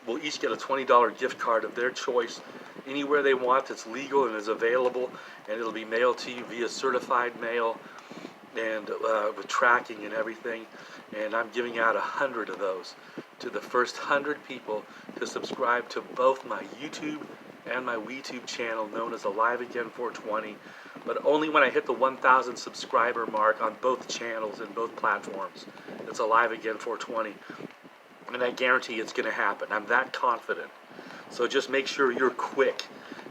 will each get a $20 gift card of their choice anywhere they want. It's legal and is available, and it'll be mailed to you via certified mail and with tracking and everything. And I'm giving out 100 of those to the first 100 people to subscribe to both my YouTube and my WeTube channel known as Alive Again 420, but only when I hit the 1,000 subscriber mark on both channels and both platforms. It's Alive Again 420, and I guarantee it's going to happen. I'm that confident. So just make sure you're quick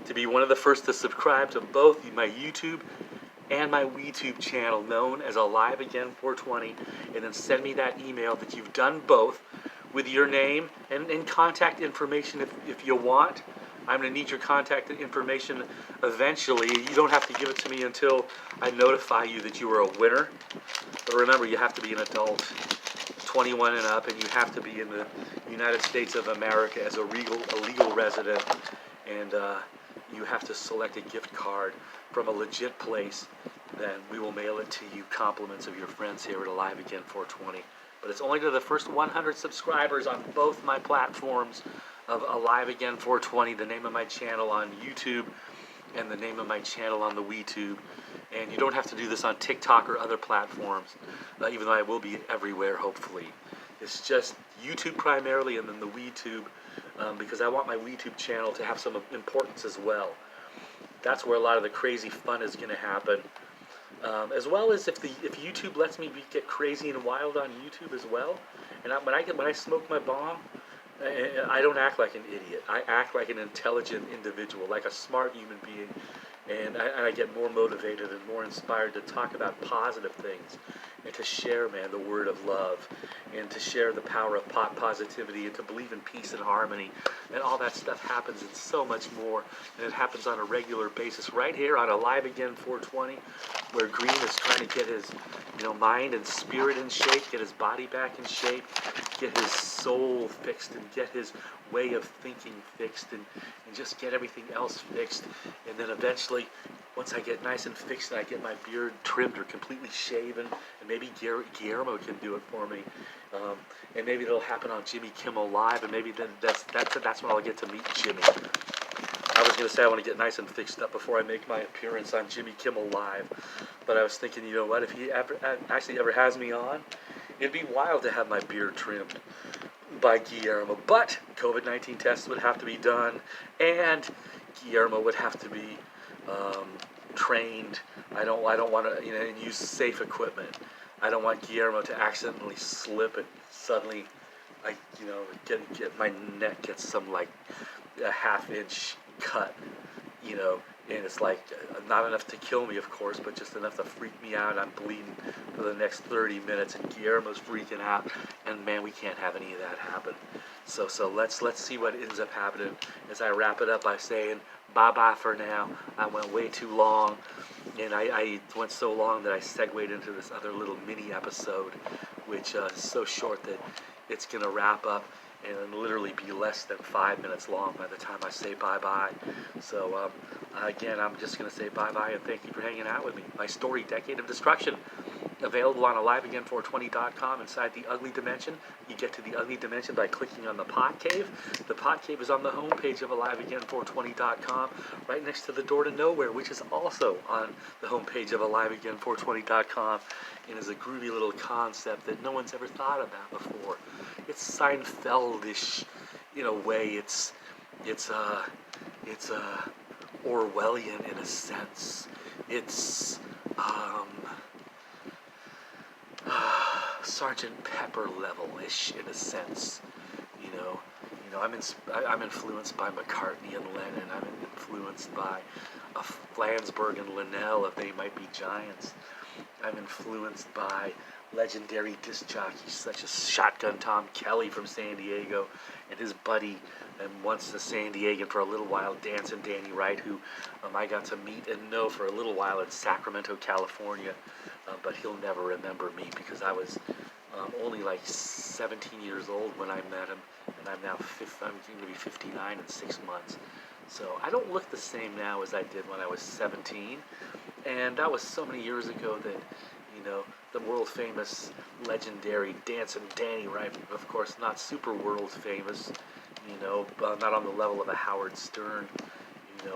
to be one of the first to subscribe to both my YouTube and my WeTube channel known as Alive Again 420, and then send me that email that you've done both with your name and contact information if you want. I'm going to need your contact information eventually. You don't have to give it to me until I notify you that you are a winner. But remember, you have to be an adult, 21 and up, and you have to be in the United States of America as a legal resident, and you have to select a gift card from a legit place. Then we will mail it to you, compliments of your friends here at Alive Again 420. But it's only to the first 100 subscribers on both my platforms of Alive Again 420, the name of my channel on YouTube and the name of my channel on the WeTube. And you don't have to do this on TikTok or other platforms, even though I will be everywhere, hopefully. It's just YouTube primarily, and then the WeTube, because I want my WeTube channel to have some importance as well. That's where a lot of the crazy fun is going to happen. As well as if YouTube lets me get crazy and wild on YouTube as well. And when I smoke my bomb, I don't act like an idiot. I act like an intelligent individual, like a smart human being, and I get more motivated and more inspired to talk about positive things and to share, man, the word of love, and to share the power of positivity, and to believe in peace and harmony, and all that stuff happens and so much more, and it happens on a regular basis right here on Alive Again 420, where Green is trying to get his mind and spirit in shape, get his body back in shape, get his soul fixed, and get his way of thinking fixed, and just get everything else fixed. And then eventually, once I get nice and fixed and I get my beard trimmed or completely shaven, and maybe Guillermo can do it for me, and maybe it'll happen on Jimmy Kimmel Live, and maybe then that's when I'll get to meet Jimmy. I was going to say I want to get nice and fixed up before I make my appearance on Jimmy Kimmel Live, but I was thinking, you know what, if he ever has me on, it'd be wild to have my beard trimmed by Guillermo, but COVID-19 tests would have to be done, and Guillermo would have to be trained. I don't want to use safe equipment. I don't want Guillermo to accidentally slip and suddenly get my neck gets some like a half-inch cut, and it's like not enough to kill me, of course, but just enough to freak me out. I'm bleeding for the next 30 minutes, and Guillermo's freaking out, and man, we can't have any of that happen. So let's see what ends up happening as I wrap it up by saying bye-bye for now. I went way too long, and I went so long that I segued into this other little mini episode, which is so short that it's going to wrap up and literally be less than 5 minutes long by the time I say bye-bye. So, again, I'm just going to say bye-bye and thank you for hanging out with me. My story, Decade of Destruction, available on AliveAgain420.com inside the Ugly Dimension. You get to the Ugly Dimension by clicking on the Pot Cave. The Pot Cave is on the homepage of AliveAgain420.com, right next to the Door to Nowhere, which is also on the homepage of AliveAgain420.com, and is a groovy little concept that no one's ever thought about before. It's Seinfeldish in a way. It's Orwellian in a sense. It's Sergeant Pepper level-ish in a sense. I'm influenced by McCartney and Lennon. I'm influenced by Flansburgh and Linnell, if they might be giants. I'm influenced by legendary disc jockeys such as Shotgun Tom Kelly from San Diego and his buddy, and once the San Diegan for a little while, Dancing Danny Wright, who I got to meet and know for a little while in Sacramento, California, but he'll never remember me because I was only like 17 years old when I met him, and I'm going to be 59 in 6 months. So I don't look the same now as I did when I was 17, and that was so many years ago that, the world-famous, legendary Dancing Danny Wright, of course not super world-famous, not on the level of a Howard Stern,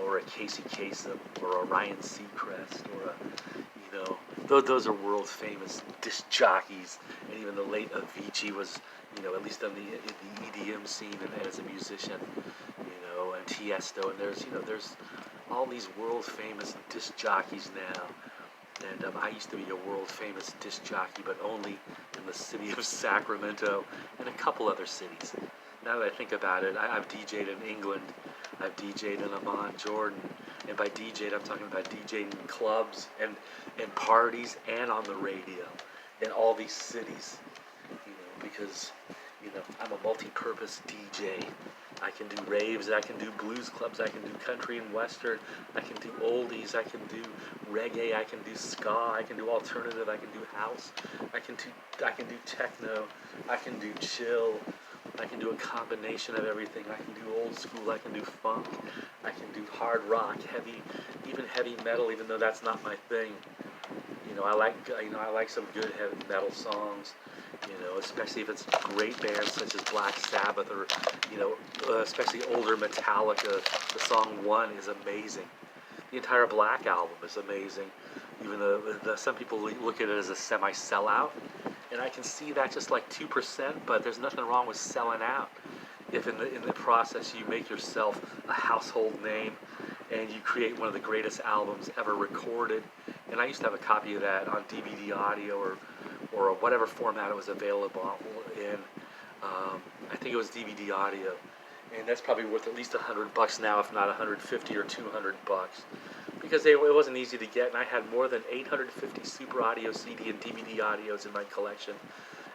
or a Casey Kasem, or a Ryan Seacrest, or a, those are world famous disc jockeys, and even the late Avicii was, at least on the EDM scene and as a musician, and Tiesto, and there's all these world famous disc jockeys now. And I used to be a world famous disc jockey, but only in the city of Sacramento and a couple other cities. Now that I think about it, I've DJ'd in England, I've DJ'd in Amman, Jordan, and by DJ'd I'm talking about DJ'ing in clubs and parties and on the radio in all these cities, because I'm a multi-purpose DJ. I can do raves, I can do blues clubs, I can do country and western, I can do oldies, I can do reggae, I can do ska, I can do alternative, I can do house, I can do techno, I can do chill, I can do a combination of everything. I can do old school, I can do funk, I can do hard rock, even heavy metal, even though that's not my thing. I like some good heavy metal songs, especially if it's great bands such as Black Sabbath or, especially older Metallica. The song One is amazing. The entire Black album is amazing, even though some people look at it as a semi-sellout. And I can see that just like 2%, but there's nothing wrong with selling out. If in the process you make yourself a household name and you create one of the greatest albums ever recorded. And I used to have a copy of that on DVD audio or whatever format it was available in. I think it was DVD audio. And that's probably worth at least $100 now, if not 150 or $200. Because it wasn't easy to get, and I had more than 850 Super Audio CD and DVD audios in my collection.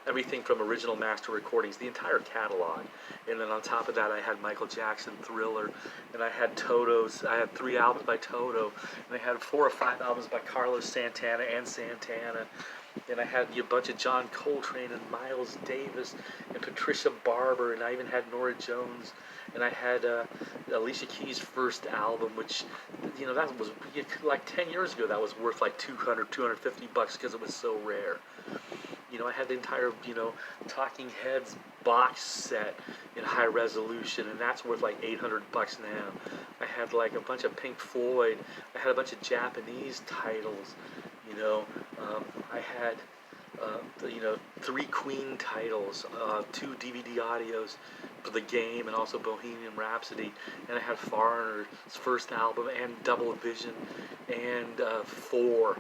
Everything from original master recordings, the entire catalog. And then on top of that, I had Michael Jackson, Thriller, and I had Toto's. I had 3 albums by Toto, and I had 4 or 5 albums by Carlos Santana and Santana. And I had a bunch of John Coltrane and Miles Davis and Patricia Barber, and I even had Norah Jones. And I had Alicia Keys' first album, which, that was like 10 years ago. That was worth like $200, $250 because it was so rare. I had the entire, Talking Heads box set in high resolution, and that's worth like $800 now. I had like a bunch of Pink Floyd. I had a bunch of Japanese titles. I had, 3 Queen titles, 2 DVD audios for The Game and also Bohemian Rhapsody, and I had Foreigner's first album and Double Vision and 4.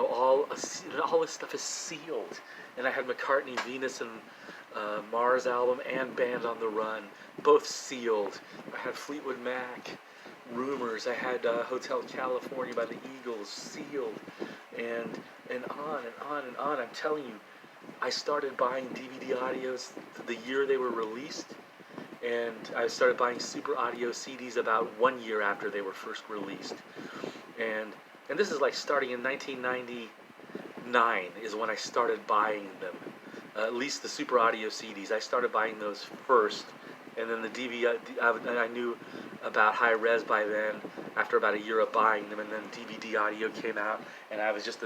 All this stuff is sealed. And I had McCartney, Venus, and Mars album and Band on the Run, both sealed. I had Fleetwood Mac, Rumors. I had Hotel California by the Eagles, sealed, and on and on and on. I'm telling you, I started buying DVD audios the year they were released, and I started buying Super Audio CDs about 1 year after they were first released. And this is like starting in 1999 is when I started buying them. At least the Super Audio CDs. I started buying those first, and then the DVD, I knew about high res by then, after about a year of buying them, and then DVD audio came out, and I just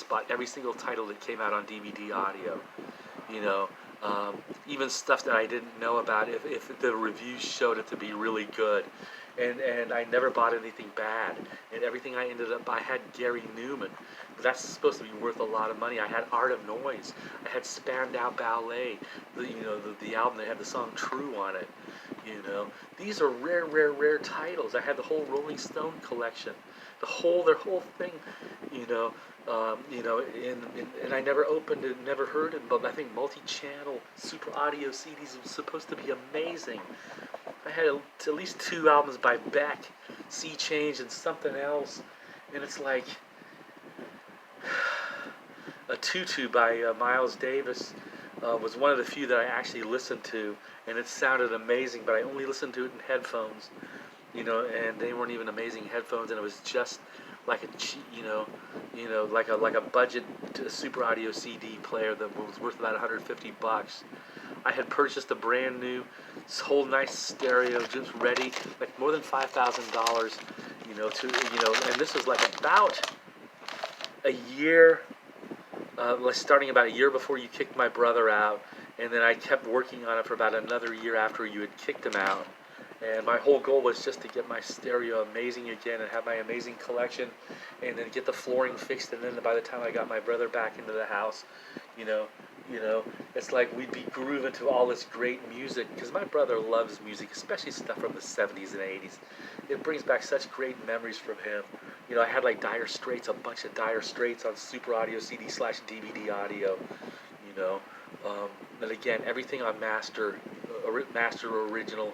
bought every single title that came out on DVD audio. Even stuff that I didn't know about, if the reviews showed it to be really good. And I never bought anything bad. And everything I had Gary Newman. That's supposed to be worth a lot of money. I had Art of Noise. I had Spandau Ballet. The album that had the song True on it. These are rare titles. I had the whole Rolling Stone collection. Their whole thing, and I never opened it, never heard it, but I think multi-channel Super Audio CDs was supposed to be amazing. I had at least 2 albums by Beck, Sea Change and something else, and it's like a Tutu by Miles Davis was one of the few that I actually listened to, and it sounded amazing, but I only listened to it in headphones, and they weren't even amazing headphones, and it was just like like a budget Super Audio CD player that was worth about $150. I had purchased a brand new, whole nice stereo, just ready, like more than $5,000, and this was like about a year, starting about a year before you kicked my brother out, And then I kept working on it for about another year after you had kicked him out. And my whole goal was just to get my stereo amazing again and have my amazing collection, and then get the flooring fixed. And then by the time I got my brother back into the house, you know, it's like we'd be grooving to all this great music, because my brother loves music, especially stuff from the 70s and 80s. It brings back such great memories from him. I had like Dire Straits, a bunch of Dire Straits on Super Audio CD/DVD audio. You know, and again, everything on Master Original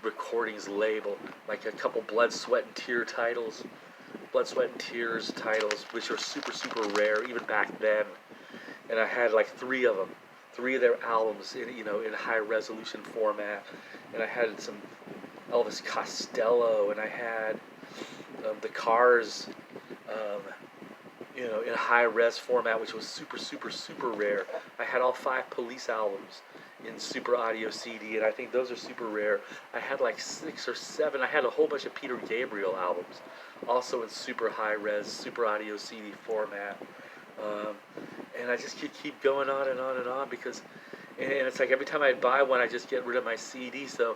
Recordings label, like a couple Blood, Sweat, and Tears titles, which are super, super rare even back then. And I had like three of their albums in high resolution format. And I had some Elvis Costello, and I had the Cars, in high res format, which was super, super, super rare. I had all 5 Police albums in Super Audio CD, and I think those are super rare. I had like 6 or 7. I had a whole bunch of Peter Gabriel albums, also in super high res, Super Audio CD format. And I just could keep going on and on and on, because, and it's like every time I'd buy one, I just get rid of my CD. So,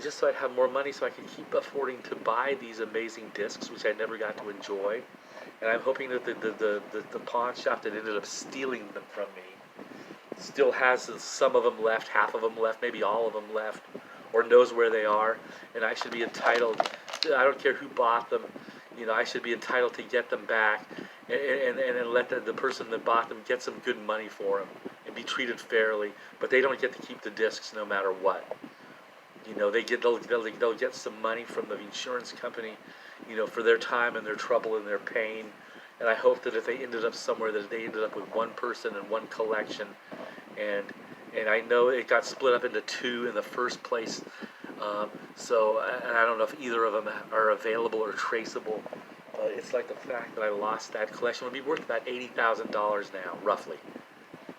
just so I'd have more money, so I could keep affording to buy these amazing discs, which I never got to enjoy. And I'm hoping that the pawn shop that ended up stealing them from me still has some of them left, half of them left, maybe all of them left, or knows where they are. And I should be entitled, I don't care who bought them, I should be entitled to get them back, and let the person that bought them get some good money for them and be treated fairly. But they don't get to keep the discs no matter what. They'll get some money from the insurance company, for their time and their trouble and their pain. And I hope that if they ended up somewhere, that they ended up with one person and one collection. And I know it got split up into 2 in the first place. So I don't know if either of them are available or traceable. It's like the fact that I lost that collection would be worth about $80,000 now, roughly.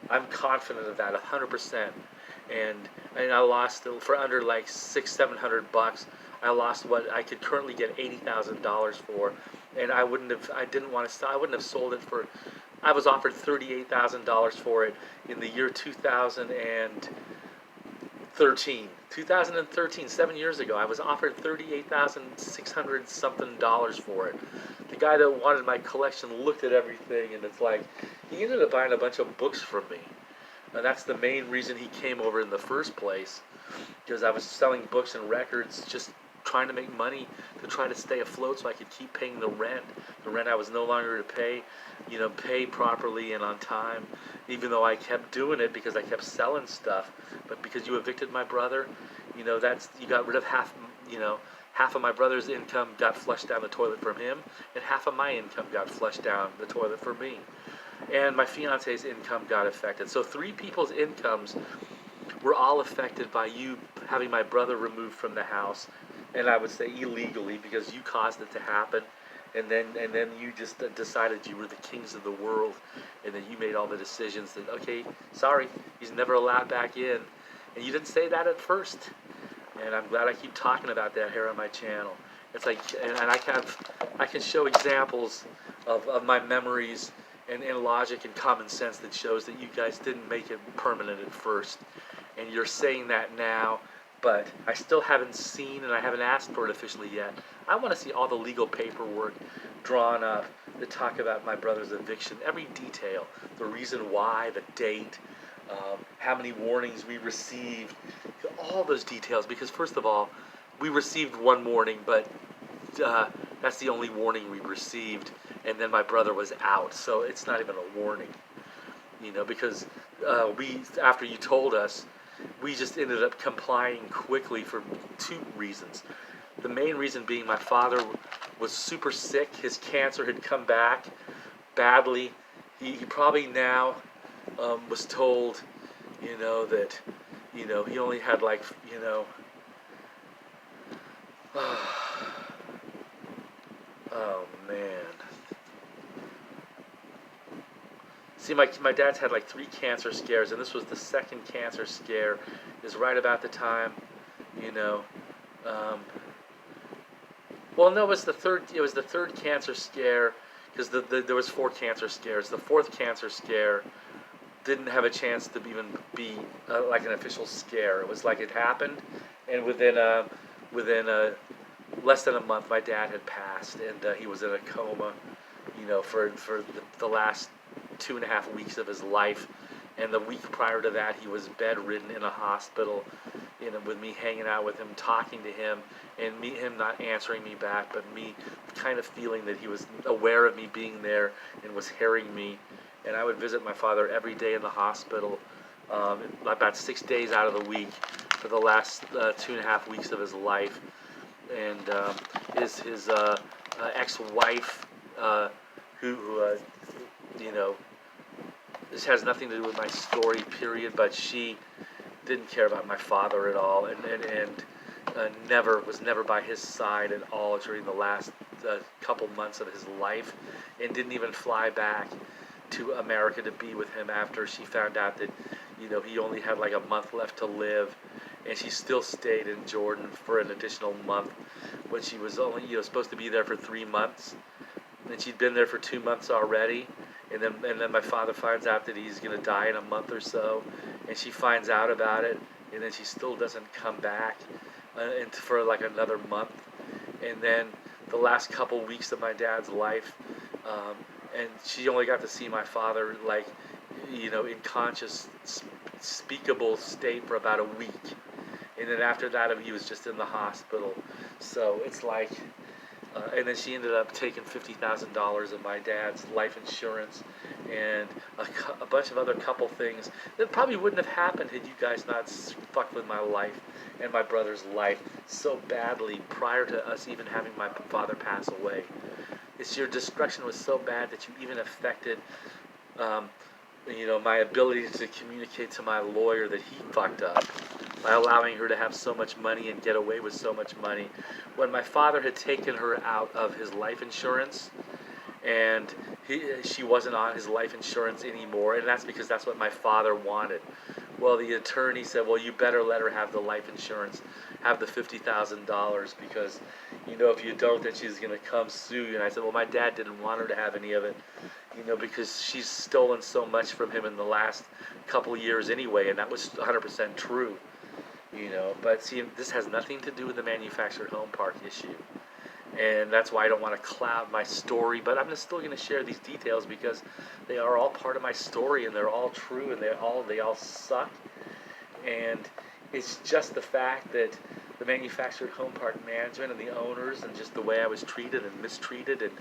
I'm confident of that, 100%. And I lost it for under like $600-700. I lost what I could currently get $80,000 for, and I wouldn't have sold it for. I was offered $38,000 for it in the year 2013. 2013, 7 years ago, I was offered $38,600 something for it. The guy that wanted my collection looked at everything, and it's like, he ended up buying a bunch of books from me. And that's the main reason he came over in the first place, because I was selling books and records, just trying to make money to try to stay afloat so I could keep paying the rent. The rent I was no longer to pay, pay properly and on time, even though I kept doing it because I kept selling stuff. But because you evicted my brother, you got rid of half of my brother's income got flushed down the toilet from him, and half of my income got flushed down the toilet for me. And my fiance's income got affected. So 3 people's incomes were all affected by you having my brother removed from the house, and I would say illegally, because you caused it to happen. And then you just decided you were the kings of the world, and then you made all the decisions that, okay, sorry, he's never allowed back in. And you didn't say that at first. And I'm glad I keep talking about that here on my channel. It's like, and I can show examples of my memories and logic and common sense that shows that you guys didn't make it permanent at first. And you're saying that now, but I still haven't seen, and I haven't asked for it officially yet. I want to see all the legal paperwork drawn up to talk about my brother's eviction, every detail, the reason why, the date, how many warnings we received, all those details. Because first of all, we received one warning, but that's the only warning we received, and then my brother was out, so it's not even a warning, because after you told us, we just ended up complying quickly for 2 reasons. The main reason being my father was super sick. His cancer had come back badly. He probably now was told, that, he only had like, oh man. See, my dad's had like 3 cancer scares, and this was the 2nd cancer scare. Is right about the time, well, no, it was the third. It was the 3rd cancer scare, because there was 4 cancer scares. The 4th cancer scare didn't have a chance to even be like an official scare. It was like it happened, and within less than a month, my dad had passed, and he was in a coma, for the last 2.5 weeks of his life. And the week prior to that, he was bedridden in a hospital, with me hanging out with him, talking to him, and him not answering me back, but me kind of feeling that he was aware of me being there and was hearing me. And I would visit my father every day in the hospital, about 6 days out of the week for the last 2.5 weeks of his life. And his ex-wife, who this has nothing to do with my story, period, but she didn't care about my father at all, and was never by his side at all during the last couple months of his life, and didn't even fly back to America to be with him after she found out that he only had like a month left to live. And she still stayed in Jordan for an additional month when she was only supposed to be there for 3 months, and she'd been there for 2 months already. And then my father finds out that he's going to die in a month or so, and she finds out about it, and then she still doesn't come back for like another month. And then the last couple weeks of my dad's life, and she only got to see my father like in conscious, speakable state for about a week. And then after that, he was just in the hospital. So it's like, and then she ended up taking $50,000 of my dad's life insurance and a bunch of other couple things that probably wouldn't have happened had you guys not fucked with my life and my brother's life so badly prior to us even having my father pass away. Your destruction was so bad that you even affected my ability to communicate to my lawyer that he fucked up by allowing her to have so much money and get away with so much money. When my father had taken her out of his life insurance, and she wasn't on his life insurance anymore, and that's because that's what my father wanted. Well, the attorney said, well, you better let her have the life insurance, have the $50,000, because, if you don't, then she's going to come sue you. And I said, well, my dad didn't want her to have any of it, because she's stolen so much from him in the last couple of years anyway, and that was 100% true, But see, this has nothing to do with the manufactured home park issue. And that's why I don't want to cloud my story, but I'm still going to share these details because they are all part of my story, and they're all true, and they all suck. And it's just the fact that the manufactured home park management and the owners, and just the way I was treated and mistreated and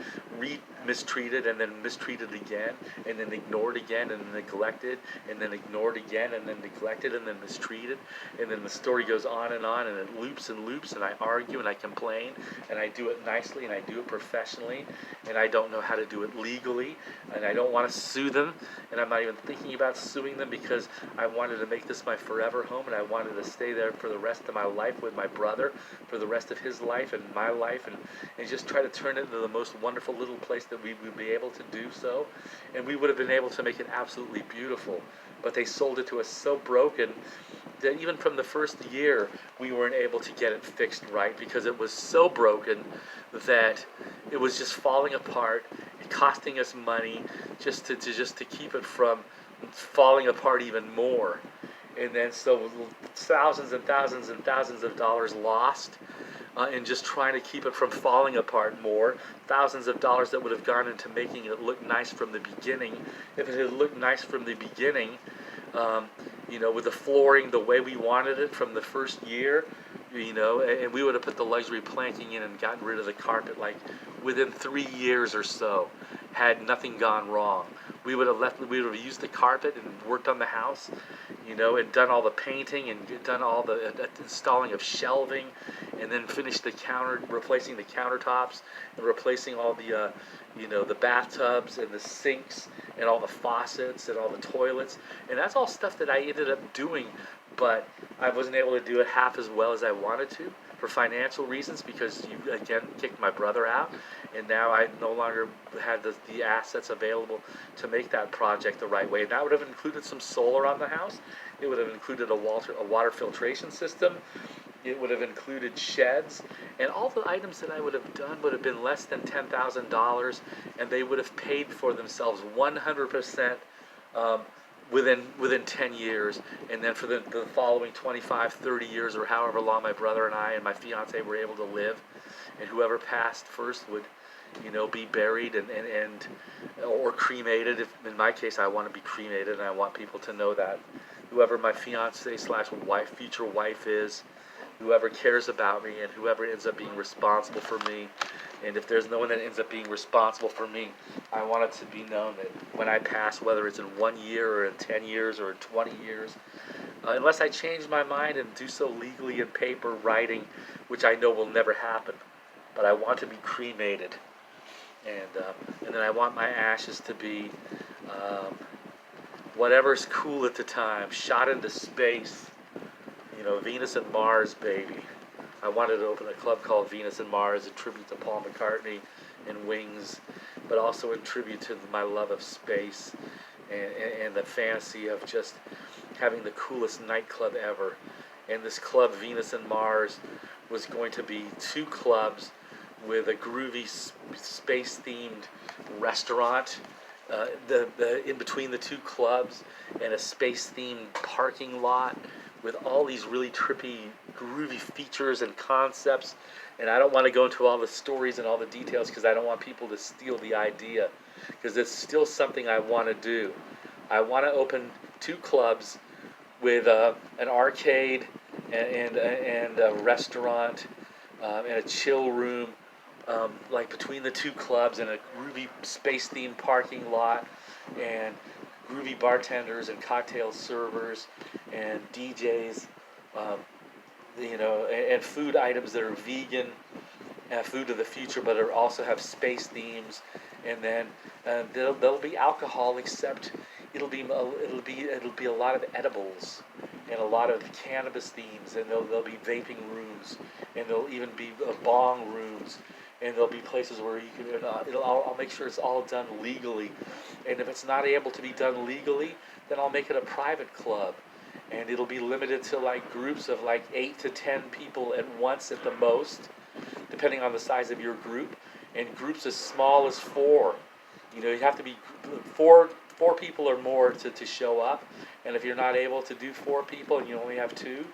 mistreated and then mistreated again, and then ignored again and neglected, and then ignored again and then neglected and then mistreated, and then the story goes on, and it loops and loops, and I argue and I complain, and I do it nicely and I do it professionally, and I don't know how to do it legally, and I don't want to sue them, and I'm not even thinking about suing them because I wanted to make this my forever home, and I wanted to stay there for the rest of my life with my brother, for the rest of his life and my life, and just try to turn it into the most wonderful little place that we would be able to do so. And we would have been able to make it absolutely beautiful. But they sold it to us so broken that even from the first year, we weren't able to get it fixed right because it was so broken that it was just falling apart and costing us money just to keep it from falling apart even more. And then so thousands and thousands and thousands of dollars lost in just trying to keep it from falling apart more. Thousands of dollars that would have gone into making it look nice from the beginning. If it had looked nice from the beginning, with the flooring the way we wanted it from the first year, and we would have put the luxury planking in and gotten rid of the carpet like within 3 years or so, had nothing gone wrong. We would have used the carpet and worked on the house, and done all the painting and done all the installing of shelving, and then finished replacing the countertops and replacing all the the bathtubs and the sinks and all the faucets and all the toilets, and that's all stuff that I ended up doing, but I wasn't able to do it half as well as I wanted to for financial reasons, because you again kicked my brother out, and now I no longer had the assets available to make that project the right way. And that would have included some solar on the house. It would have included a water filtration system. It would have included sheds, and all the items that I would have done would have been less than $10,000, and they would have paid for themselves 100%. within 10 years, and then for the following 25, 30 years, or however long my brother and I and my fiance were able to live, and whoever passed first would, be buried and or cremated. If in my case I want to be cremated, and I want people to know that whoever my fiance slash wife, future wife is, whoever cares about me, and whoever ends up being responsible for me. And if there's no one that ends up being responsible for me, I want it to be known that when I pass, whether it's in 1 year or in 10 years or in 20 years, unless I change my mind and do so legally in paper writing, which I know will never happen, but I want to be cremated. And then I want my ashes to be whatever's cool at the time, shot into space, Venus and Mars, baby. I wanted to open a club called Venus and Mars in tribute to Paul McCartney and Wings, but also in tribute to my love of space and the fantasy of just having the coolest nightclub ever. And this club, Venus and Mars, was going to be 2 clubs with a groovy space-themed restaurant in between the 2 clubs, and a space-themed parking lot with all these really trippy, groovy features and concepts. And I don't want to go into all the stories and all the details because I don't want people to steal the idea, because it's still something I want to do. I want to open 2 clubs with an arcade and a restaurant and a chill room, like between the 2 clubs, and a groovy space-themed parking lot, and groovy bartenders and cocktail servers and DJs, and food items that are vegan, food of the future, but also have space themes. And then there'll be alcohol, except it'll be a lot of edibles and a lot of cannabis themes, and there'll be vaping rooms, and there'll even be bong rooms. And there'll be places where you can. I'll make sure it's all done legally. And if it's not able to be done legally, then I'll make it a private club, and it'll be limited to like groups of like 8 to 10 people at once at the most, depending on the size of your group. And groups as small as 4. You have to be 4 people or more to show up. And if you're not able to do 4 people and you only have 2,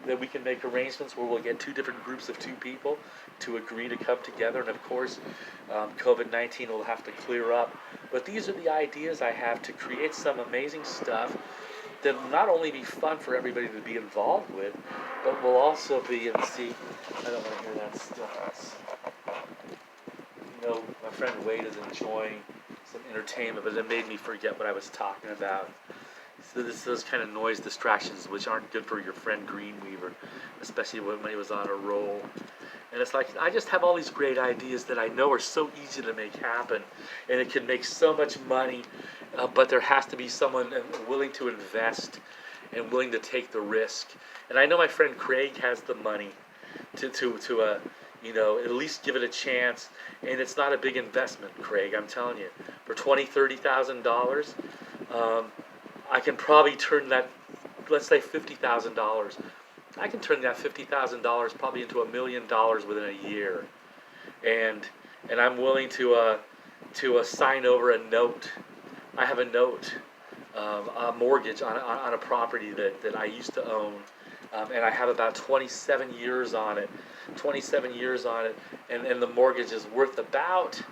then we can make arrangements where we'll get 2 different groups of 2 people to agree to come together. And of course, COVID-19 will have to clear up. But these are the ideas I have to create some amazing stuff that will not only be fun for everybody to be involved with, but will also be, and see, I don't want to hear that stuff. My friend Wade is enjoying some entertainment, but it made me forget what I was talking about. So those kind of noise distractions, which aren't good for your friend Greenweaver, especially when he was on a roll. And it's like, I just have all these great ideas that I know are so easy to make happen, and it can make so much money, but there has to be someone willing to invest and willing to take the risk. And I know my friend Craig has the money to at least give it a chance. And it's not a big investment, Craig, I'm telling you. For $20,000, $30,000, I can probably turn that, let's say $50,000. I can turn that $50,000 probably into $1 million within a year. And I'm willing to sign over a note. I have a note, a mortgage on a property that I used to own. And I have about 27 years on it. And the mortgage is worth about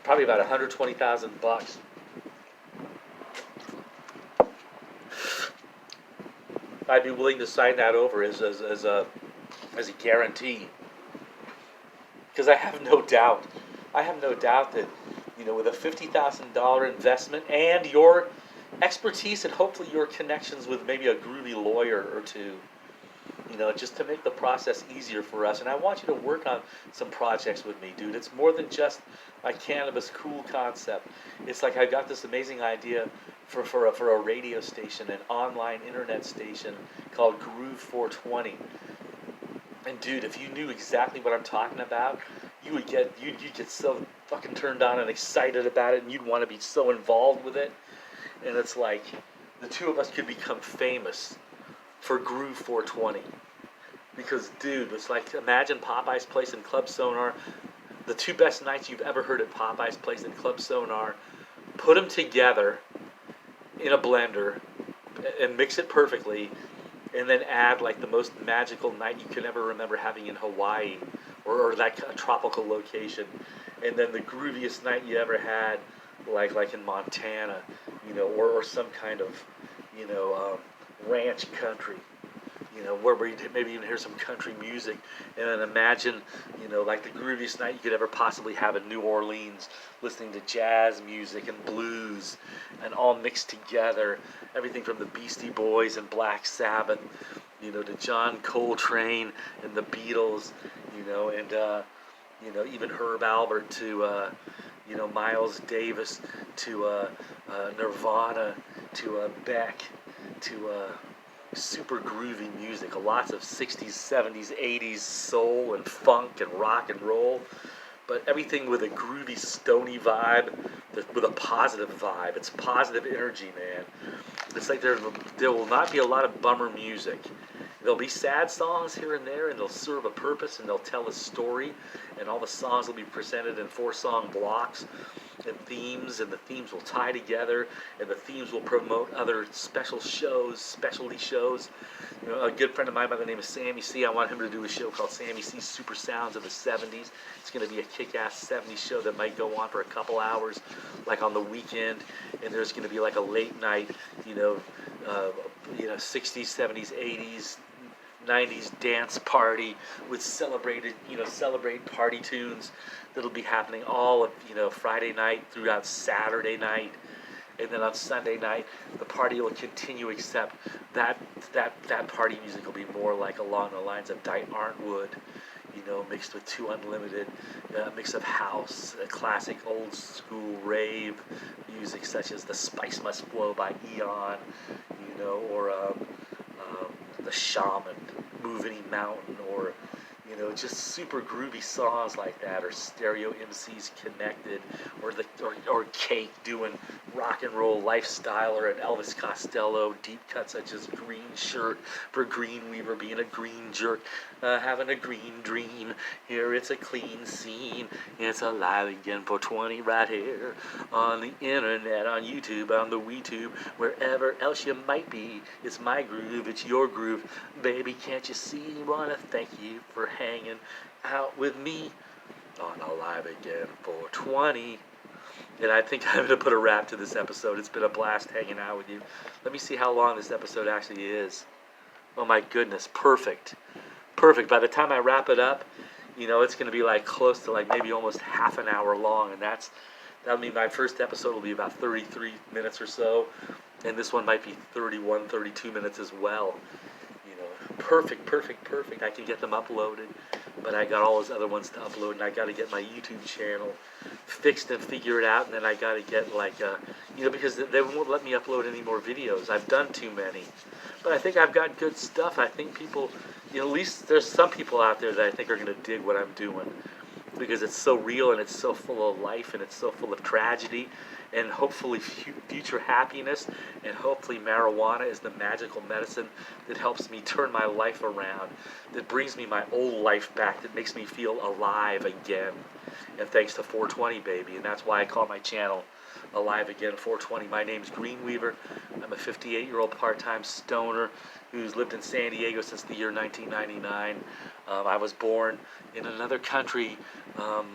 probably about $120,000. I'd be willing to sign that over as a guarantee, because I have no doubt that with a $50,000 investment and your expertise and hopefully your connections with maybe a groovy lawyer or 2, just to make the process easier for us. And I want you to work on some projects with me, dude. It's more than just my cannabis cool concept. It's like I got this amazing idea for a radio station, an online internet station called Groove 420. And dude, if you knew exactly what I'm talking about, you'd get so fucking turned on and excited about it, and you'd want to be so involved with it. And it's like the 2 of us could become famous for Groove 420. Because dude, it's like, imagine Popeye's place in Club Sonar the two best nights you've ever heard at Popeye's Place and Club Sonar, put them together in a blender and mix it perfectly, and then add like the most magical night you can ever remember having in Hawaii or that tropical location, and then the grooviest night you ever had like in Montana, or some kind of, ranch country, where you maybe even hear some country music, and then imagine, like the grooviest night you could ever possibly have in New Orleans, listening to jazz music and blues, and all mixed together, everything from the Beastie Boys and Black Sabbath, to John Coltrane and the Beatles, and even Herb Alpert to, Miles Davis to Nirvana to Beck to super groovy music, lots of 60s, 70s, 80s soul and funk and rock and roll, but everything with a groovy, stony vibe, with a positive vibe. It's positive energy, man. It's like there will not be a lot of bummer music. There'll be sad songs here and there, and they'll serve a purpose, and they'll tell a story, and all the songs will be presented in 4-song blocks and themes, and the themes will tie together, and the themes will promote other special shows, specialty shows. A good friend of mine by the name of Sammy C, I want him to do a show called Sammy C's Super Sounds of the 70s. It's going to be a kick-ass 70s show that might go on for a couple hours, like on the weekend, and there's going to be like a late night, 60s, 70s, 80s, 90s dance party with celebrate party tunes that'll be happening all of Friday night throughout Saturday night, and then on Sunday night the party will continue, except that party music will be more like along the lines of Dight Arntwood, mixed with 2 Unlimited, a mix of house, classic old school rave music such as The Spice Must Flow by Eon, or The Shaman, Move Any Mountain, or just super groovy songs like that, or Stereo MCs Connected, or Cake doing Rock and Roll Lifestyle, or an Elvis Costello deep cut such as Green Shirt for Greenweaver being a green jerk, having a green dream. Here it's a clean scene. It's alive again for 20 right here on the internet, on YouTube, on the WeTube, wherever else you might be. It's my groove, it's your groove. Baby, can't you see? Wanna thank you for hanging out with me on Alive Again 420. And I think I'm going to put a wrap to this episode. It's been a blast hanging out with you. Let me see how long this episode actually is. Oh my goodness, perfect. Perfect. By the time I wrap it up, it's going to be like close to like maybe almost half an hour long, and that'll mean my first episode will be about 33 minutes or so, and this one might be 31, 32 minutes as well. Perfect. I can get them uploaded, but I got all those other ones to upload, and I got to get my YouTube channel fixed and figure it out, and then I got to get because they won't let me upload any more videos. I've done too many, but I think I've got good stuff. I think people, at least there's some people out there that I think are going to dig what I'm doing, because it's so real and it's so full of life and it's so full of tragedy and hopefully future happiness, and hopefully marijuana is the magical medicine that helps me turn my life around, that brings me my old life back, that makes me feel alive again. And thanks to 420, baby, and that's why I call my channel Alive Again 420. My name's Greenweaver. I'm a 58-year-old part-time stoner who's lived in San Diego since the year 1999. I was born in another country,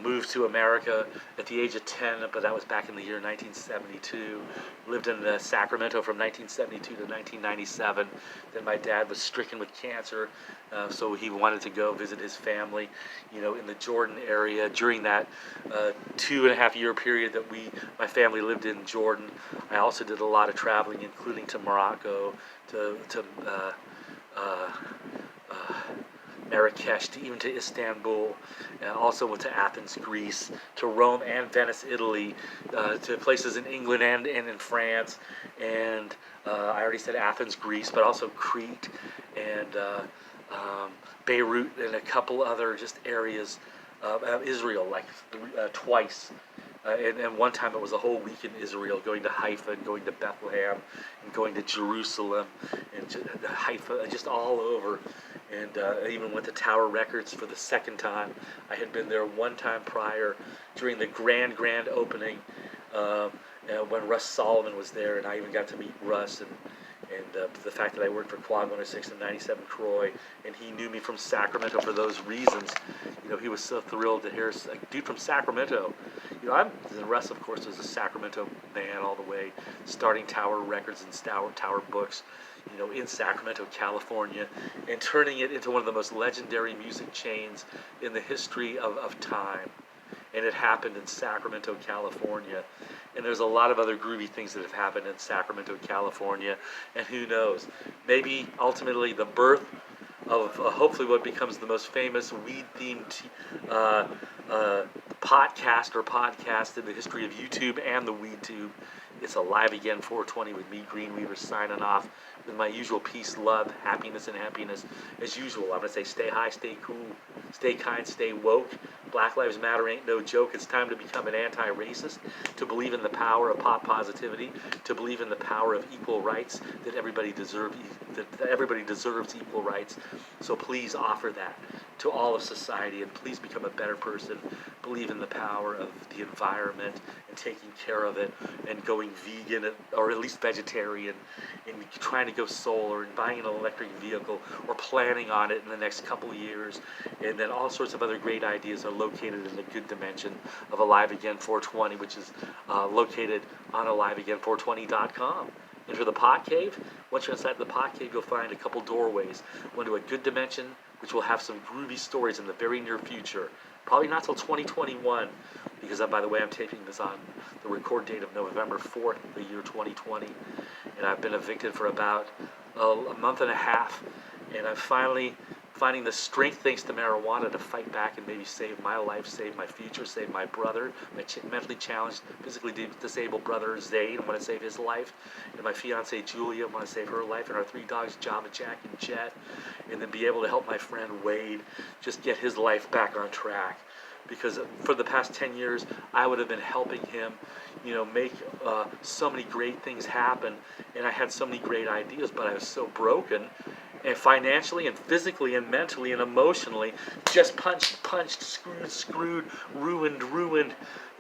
moved to America at the age of 10, but that was back in the year 1972. Lived in Sacramento from 1972 to 1997. Then my dad was stricken with cancer, so he wanted to go visit his family, in the Jordan area. During that 2.5-year period that my family lived in Jordan, I also did a lot of traveling, including to Morocco, to Marrakesh, even to Istanbul, and also went to Athens, Greece, to Rome and Venice, Italy, to places in England and in France, and I already said Athens, Greece, but also Crete and Beirut and a couple other just areas of Israel, like twice. And one time it was a whole week in Israel, going to Haifa and going to Bethlehem and going to Jerusalem and Haifa, just all over. And I even went to Tower Records for the second time. I had been there one time prior during the grand opening when Russ Solomon was there, and I even got to meet Russ, and the fact that I worked for Quad 106 and 97 Croy, and he knew me from Sacramento for those reasons. You know, he was so thrilled to hear a dude from Sacramento. You know, Russ, of course, was a Sacramento man all the way, starting Tower Records and Tower Books, you know, in Sacramento, California, and turning it into one of the most legendary music chains in the history of time. And it happened in Sacramento, California. And there's a lot of other groovy things that have happened in Sacramento, California. And who knows, maybe ultimately the birth of hopefully what becomes the most famous weed-themed podcast in the history of YouTube and the WeedTube. It's Alive Again 420 with me, Green Weaver, signing off with my usual peace, love, happiness, and happiness. As usual, I'm going to say stay high, stay cool, stay kind, stay woke. Black Lives Matter ain't no joke. It's time to become an anti-racist, to believe in the power of pop positivity, to believe in the power of equal rights, that everybody deserves equal rights. So please offer that to all of society, and please become a better person. Believe in the power of the environment and taking care of it, and going vegan or at least vegetarian, and trying to go solar and buying an electric vehicle or planning on it in the next couple of years. And then all sorts of other great ideas are located in the good dimension of Alive Again 420, which is located on AliveAgain420.com. Enter the Pot Cave. Once you're inside the Pot Cave, you'll find a couple doorways. One to a good dimension, which will have some groovy stories in the very near future. Probably not till 2021, because by the way, I'm taping this on the record date of November 4th, the year 2020. And I've been evicted for about a month and a half. And I'm finally finding the strength, thanks to marijuana, to fight back and maybe save my life, save my future, save my brother, my mentally challenged, physically disabled brother Zane. I want to save his life, and my fiancée Julia. I want to save her life, and our 3 dogs, Java, Jack, and Jet, and then be able to help my friend Wade just get his life back on track. Because for the past 10 years, I would have been helping him, you know, make so many great things happen, and I had so many great ideas, but I was so broken, and financially and physically and mentally and emotionally, just punched, screwed, ruined,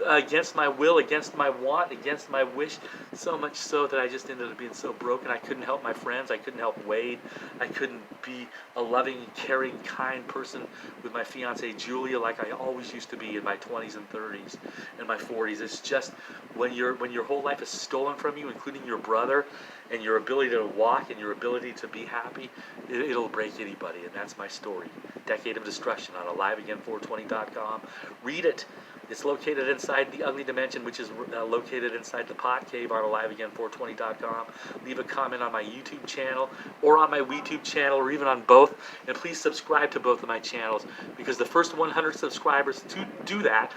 against my will, against my want, against my wish, so much so that I just ended up being so broken. I couldn't help my friends, I couldn't help Wade, I couldn't be a loving, caring, kind person with my fiancée Julia like I always used to be in my 20s and 30s and my 40s. It's just when your whole life is stolen from you, including your brother, and your ability to walk and your ability to be happy, it'll break anybody, and that's my story. Decade of Destruction on AliveAgain420.com. Read it. It's located inside the Ugly Dimension, which is located inside the Pot Cave on AliveAgain420.com. Leave a comment on my YouTube channel or on my WeTube channel, or even on both. And please subscribe to both of my channels, because the first 100 subscribers to do that,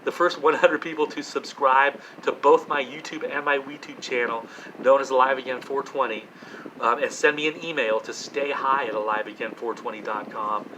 the first 100 people to subscribe to both my YouTube and my WeTube channel, known as AliveAgain420, and send me an email to stayhi@AliveAgain420.com.